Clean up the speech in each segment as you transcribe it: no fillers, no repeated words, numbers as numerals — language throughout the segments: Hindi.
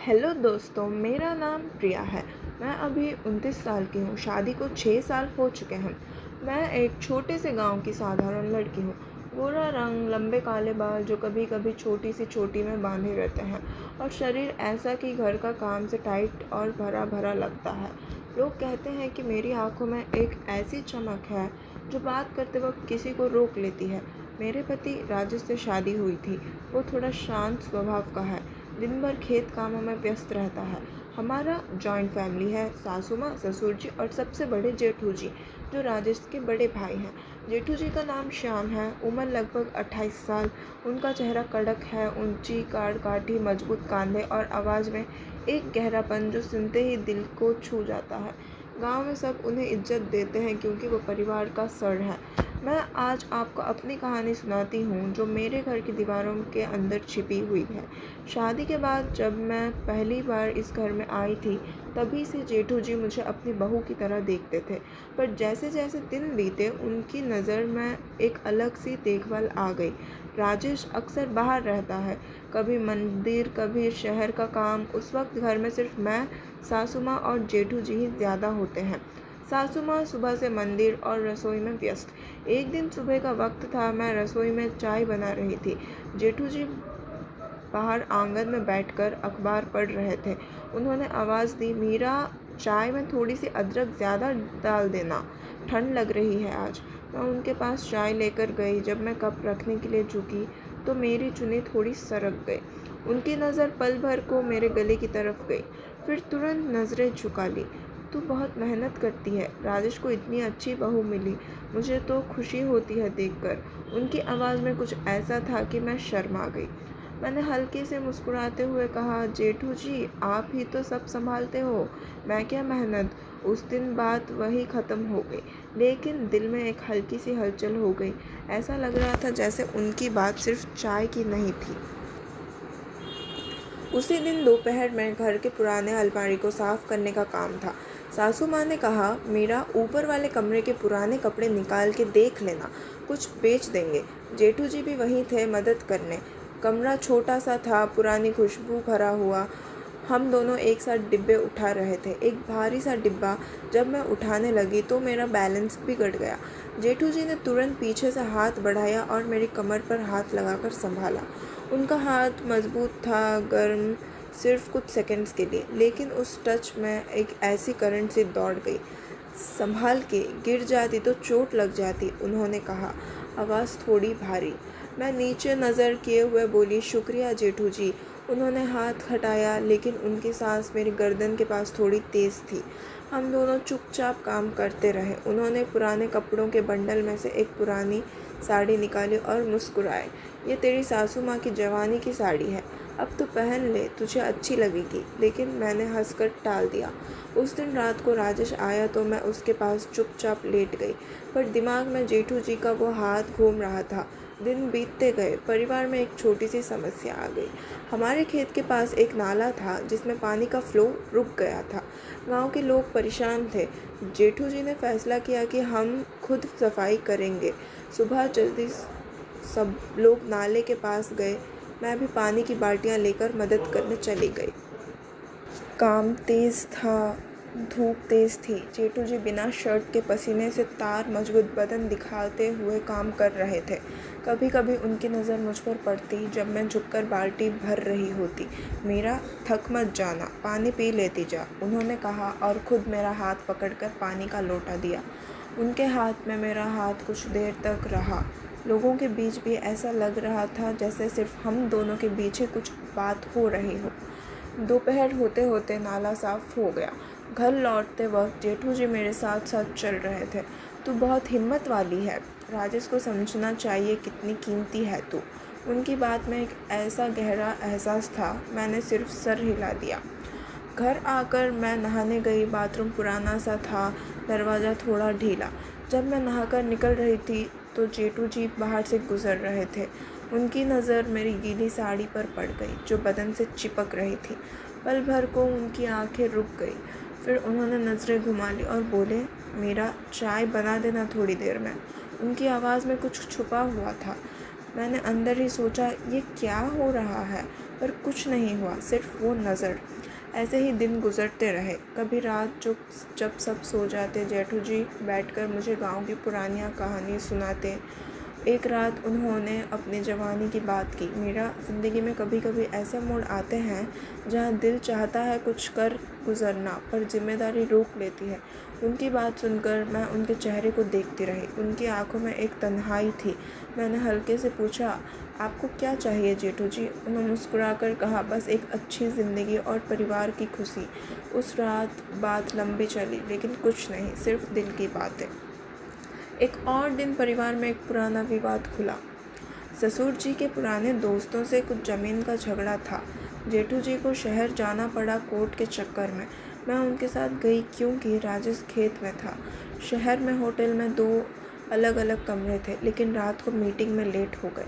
हेलो दोस्तों, मेरा नाम प्रिया है। मैं अभी 29 साल की हूँ। शादी को 6 साल हो चुके हैं। मैं एक छोटे से गांव की साधारण लड़की हूँ। गोरा रंग, लंबे काले बाल जो कभी कभी छोटी सी चोटी में बांधे रहते हैं, और शरीर ऐसा कि घर का काम से टाइट और भरा भरा लगता है। लोग कहते हैं कि मेरी आंखों में एक ऐसी चमक है जो बात करते वक्त किसी को रोक लेती है। मेरे पति राजेश से शादी हुई थी। वो थोड़ा शांत स्वभाव का है, दिन भर खेत कामों में व्यस्त रहता है। हमारा जॉइंट फैमिली है, सासू माँ, ससुर जी और सबसे बड़े जेठू जी, जो राजेश के बड़े भाई हैं। जेठू जी का नाम श्याम है, उम्र लगभग 28 साल। उनका चेहरा कड़क है, ऊंची काठी, मजबूत कांधे और आवाज़ में एक गहरापन जो सुनते ही दिल को छू जाता है। गांव में सब उन्हें इज्जत देते हैं क्योंकि वो परिवार का सर है। मैं आज आपको अपनी कहानी सुनाती हूँ जो मेरे घर की दीवारों के अंदर छिपी हुई है। शादी के बाद जब मैं पहली बार इस घर में आई थी, तभी से जेठू जी मुझे अपनी बहू की तरह देखते थे। पर जैसे जैसे दिन बीते, उनकी नज़र में एक अलग सी देखभाल आ गई। राजेश अक्सर बाहर रहता है, कभी मंदिर, कभी शहर का काम। उस वक्त घर में सिर्फ मैं, सासू माँ और जेठू जी ही ज़्यादा होते हैं। सासू माँ सुबह से मंदिर और रसोई में व्यस्त। एक दिन सुबह का वक्त था, मैं रसोई में चाय बना रही थी। जेठू जी बाहर आंगन में बैठकर अखबार पढ़ रहे थे। उन्होंने आवाज़ दी, मीरा, चाय में थोड़ी सी अदरक ज़्यादा डाल देना, ठंड लग रही है आज। मैं उनके पास चाय लेकर गई। जब मैं कप रखने के लिए झुकी तो मेरी चुन्नी थोड़ी सरक गई। उनकी नज़र पल भर को मेरे गले की तरफ गई, फिर तुरंत नज़रें झुका ली। तू बहुत मेहनत करती है, राजेश को इतनी अच्छी बहू मिली। मुझे तो खुशी होती है देखकर। उनकी आवाज़ में कुछ ऐसा था कि मैं शर्मा गई। मैंने हल्के से मुस्कुराते हुए कहा, जेठू जी आप ही तो सब संभालते हो, मैं क्या मेहनत। उस दिन बात वही ख़त्म हो गई, लेकिन दिल में एक हल्की सी हलचल हो गई। ऐसा लग रहा था जैसे उनकी बात सिर्फ चाय की नहीं थी। उसी दिन दोपहर में घर के पुराने अलमारी को साफ करने का काम था। सासू माँ ने कहा, मीरा, ऊपर वाले कमरे के पुराने कपड़े निकाल के देख लेना, कुछ बेच देंगे। जेठू जी भी वहीं थे मदद करने। कमरा छोटा सा था, पुरानी खुशबू भरा हुआ। हम दोनों एक साथ डिब्बे उठा रहे थे। एक भारी सा डिब्बा जब मैं उठाने लगी तो मेरा बैलेंस बिगड़ गया। जेठू जी ने तुरंत पीछे से हाथ बढ़ाया और मेरी कमर पर हाथ लगाकर संभाला। उनका हाथ मजबूत था, गर्म, सिर्फ कुछ सेकंड्स के लिए, लेकिन उस टच में एक ऐसी करंट सी दौड़ गई। संभाल के, गिर जाती तो चोट लग जाती, उन्होंने कहा, आवाज़ थोड़ी भारी। मैं नीचे नज़र किए हुए बोली, शुक्रिया जेठू जी। उन्होंने हाथ हटाया, लेकिन उनकी सांस मेरी गर्दन के पास थोड़ी तेज़ थी। हम दोनों चुपचाप काम करते रहे। उन्होंने पुराने कपड़ों के बंडल में से एक पुरानी साड़ी निकाली और मुस्कुराए, ये तेरी सासू माँ की जवानी की साड़ी है, अब तो पहन ले, तुझे अच्छी लगेगी। लेकिन मैंने हंसकर टाल दिया। उस दिन रात को राजेश आया तो मैं उसके पास चुपचाप लेट गई, पर दिमाग में जेठू जी का वो हाथ घूम रहा था। दिन बीतते गए, परिवार में एक छोटी सी समस्या आ गई। हमारे खेत के पास एक नाला था जिसमें पानी का फ्लो रुक गया था। गांव के लोग परेशान थे। जेठू जी ने फैसला किया कि हम खुद सफाई करेंगे। सुबह जल्दी सब लोग नाले के पास गए। मैं भी पानी की बाल्टियां लेकर मदद करने चली गई। काम तेज़ था, धूप तेज़ थी। जेठू जी बिना शर्ट के पसीने से तार मजबूत बदन दिखाते हुए काम कर रहे थे। कभी कभी उनकी नज़र मुझ पर पड़ती जब मैं झुककर बाल्टी भर रही होती। मीरा, थक मत जाना, पानी पी लेती जा, उन्होंने कहा और खुद मेरा हाथ पकड़कर पानी का लोटा दिया। उनके हाथ में मेरा हाथ कुछ देर तक रहा। लोगों के बीच भी ऐसा लग रहा था जैसे सिर्फ हम दोनों के बीच ही कुछ बात हो रही हो। दोपहर होते होते नाला साफ हो गया। घर लौटते वक्त जेठू जी मेरे साथ साथ चल रहे थे। तू बहुत हिम्मत वाली है, राजेश को समझना चाहिए कितनी कीमती है तू। उनकी बात में एक ऐसा गहरा एहसास था, मैंने सिर्फ सर हिला दिया। घर आकर मैं नहाने गई। बाथरूम पुराना सा था, दरवाज़ा थोड़ा ढीला। जब मैं नहाकर निकल रही थी तो जेठू जी बाहर से गुजर रहे थे। उनकी नज़र मेरी गीली साड़ी पर पड़ गई जो बदन से चिपक रही थी। पल भर को उनकी आंखें रुक गई, फिर उन्होंने नज़रें घुमा ली और बोले, मेरा चाय बना देना थोड़ी देर में। उनकी आवाज़ में कुछ छुपा हुआ था। मैंने अंदर ही सोचा, ये क्या हो रहा है। पर कुछ नहीं हुआ, सिर्फ वो नज़र। ऐसे ही दिन गुजरते रहे। कभी रात जब सब सो जाते, जेठू जी बैठकर मुझे गांव की पुरानी कहानी सुनाते। एक रात उन्होंने अपनी जवानी की बात की। मेरा ज़िंदगी में कभी कभी ऐसे मोड़ आते हैं जहाँ दिल चाहता है कुछ कर गुजरना, पर जिम्मेदारी रोक लेती है। उनकी बात सुनकर मैं उनके चेहरे को देखती रही। उनकी आंखों में एक तन्हाई थी। मैंने हल्के से पूछा, आपको क्या चाहिए जेठू जी? उन्होंने मुस्कुराकर कहा, बस एक अच्छी ज़िंदगी और परिवार की खुशी। उस रात बात लंबी चली, लेकिन कुछ नहीं, सिर्फ दिल की बातें। एक और दिन परिवार में एक पुराना विवाद खुला। ससुर जी के पुराने दोस्तों से कुछ ज़मीन का झगड़ा था। जेठू जी को शहर जाना पड़ा कोर्ट के चक्कर में। मैं उनके साथ गई क्योंकि राजेश खेत में था। शहर में होटल में 2 अलग अलग कमरे थे, लेकिन रात को मीटिंग में लेट हो गए।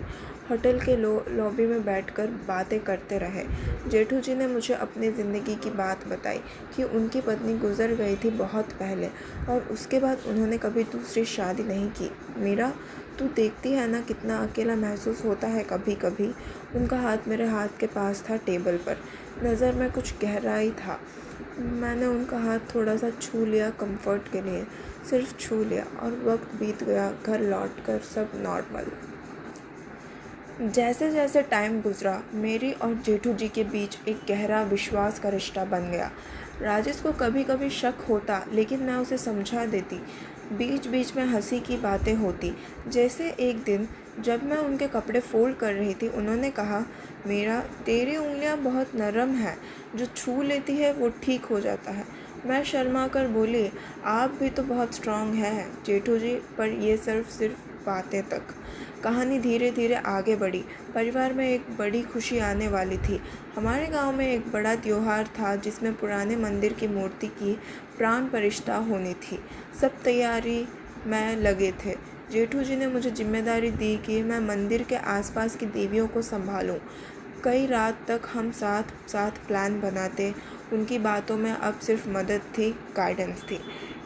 होटल के लॉबी में बैठकर बातें करते रहे। जेठू जी ने मुझे अपनी ज़िंदगी की बात बताई कि उनकी पत्नी गुजर गई थी बहुत पहले, और उसके बाद उन्होंने कभी दूसरी शादी नहीं की। मीरा, तू देखती है ना कितना अकेला महसूस होता है कभी कभी। उनका हाथ मेरे हाथ के पास था, टेबल पर। नज़र में कुछ गहराई था। मैंने उनका हाथ थोड़ा सा छू लिया, कंफर्ट के लिए सिर्फ छू लिया, और वक्त बीत गया। घर लौटकर सब नॉर्मल। जैसे जैसे टाइम गुजरा, मेरी और जेठू जी के बीच एक गहरा विश्वास का रिश्ता बन गया। राजेश को कभी कभी शक होता, लेकिन मैं उसे समझा देती। बीच बीच में हंसी की बातें होती। जैसे एक दिन जब मैं उनके कपड़े फोल्ड कर रही थी, उन्होंने कहा, मेरा तेरी उंगलियां बहुत नरम है, जो छू लेती है वो ठीक हो जाता है। मैं शर्मा कर बोली, आप भी तो बहुत स्ट्रांग हैं जेठू जी, पर ये सिर्फ बातें तक। कहानी धीरे धीरे आगे बढ़ी। परिवार में एक बड़ी खुशी आने वाली थी। हमारे गांव में एक बड़ा त्योहार था जिसमें पुराने मंदिर की मूर्ति की प्राण प्रतिष्ठा होनी थी। सब तैयारी में लगे थे। जेठू जी ने मुझे जिम्मेदारी दी कि मैं मंदिर के आसपास की देवियों को संभालूं। कई रात तक हम साथ साथ प्लान बनाते। उनकी बातों में अब सिर्फ मदद थी, गाइडेंस थी।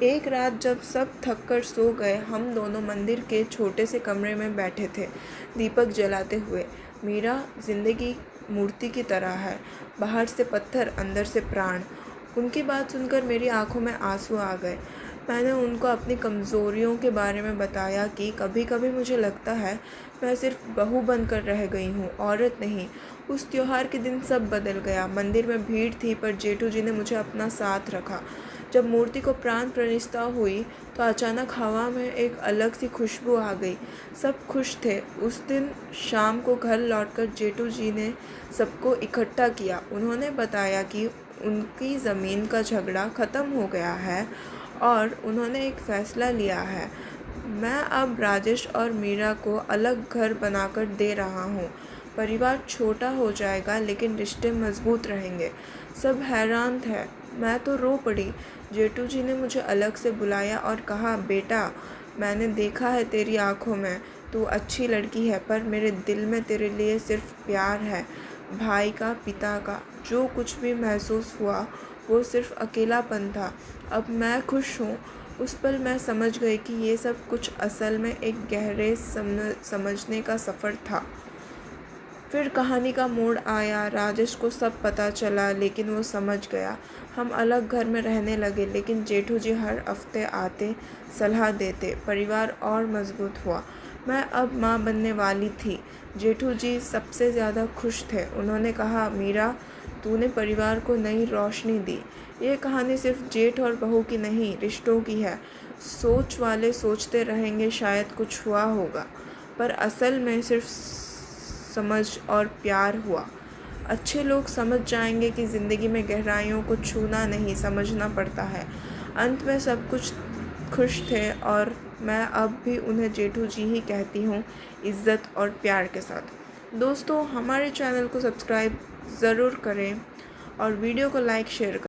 एक रात जब सब थक कर सो गए, हम दोनों मंदिर के छोटे से कमरे में बैठे थे, दीपक जलाते हुए। मेरा ज़िंदगी मूर्ति की तरह है, बाहर से पत्थर, अंदर से प्राण। उनकी बात सुनकर मेरी आंखों में आंसू आ गए। मैंने उनको अपनी कमज़ोरियों के बारे में बताया कि कभी कभी मुझे लगता है मैं सिर्फ बहू बनकर रह गई हूँ, औरत नहीं। उस त्योहार के दिन सब बदल गया। मंदिर में भीड़ थी, पर जेठू जी ने मुझे अपना साथ रखा। जब मूर्ति को प्राण प्रतिष्ठा हुई तो अचानक हवा में एक अलग सी खुशबू आ गई। सब खुश थे। उस दिन शाम को घर लौटकर जेठू जी ने सबको इकट्ठा किया। उन्होंने बताया कि उनकी ज़मीन का झगड़ा ख़त्म हो गया है और उन्होंने एक फ़ैसला लिया है। मैं अब राजेश और मीरा को अलग घर बनाकर दे रहा हूँ। परिवार छोटा हो जाएगा, लेकिन रिश्ते मजबूत रहेंगे। सब हैरान थे। मैं तो रो पड़ी। जेठू जी ने मुझे अलग से बुलाया और कहा, बेटा, मैंने देखा है तेरी आंखों में, तू अच्छी लड़की है, पर मेरे दिल में तेरे लिए सिर्फ प्यार है, भाई का, पिता का। जो कुछ भी महसूस हुआ वो सिर्फ अकेलापन था। अब मैं खुश हूँ। उस पल मैं समझ गई कि ये सब कुछ असल में एक गहरे समझने का सफ़र था। फिर कहानी का मोड़ आया। राजेश को सब पता चला, लेकिन वो समझ गया। हम अलग घर में रहने लगे, लेकिन जेठू जी हर हफ्ते आते, सलाह देते। परिवार और मजबूत हुआ। मैं अब माँ बनने वाली थी। जेठू जी सबसे ज़्यादा खुश थे। उन्होंने कहा, मीरा, तूने परिवार को नई रोशनी दी। ये कहानी सिर्फ जेठ और बहू की नहीं, रिश्तों की है। सोच वाले सोचते रहेंगे शायद कुछ हुआ होगा, पर असल में सिर्फ समझ और प्यार हुआ। अच्छे लोग समझ जाएंगे कि ज़िंदगी में गहराइयों को छूना नहीं, समझना पड़ता है। अंत में सब कुछ खुश थे, और मैं अब भी उन्हें जेठू जी ही कहती हूँ, इज़्ज़त और प्यार के साथ। दोस्तों, हमारे चैनल को सब्सक्राइब ज़रूर करें और वीडियो को लाइक शेयर करें।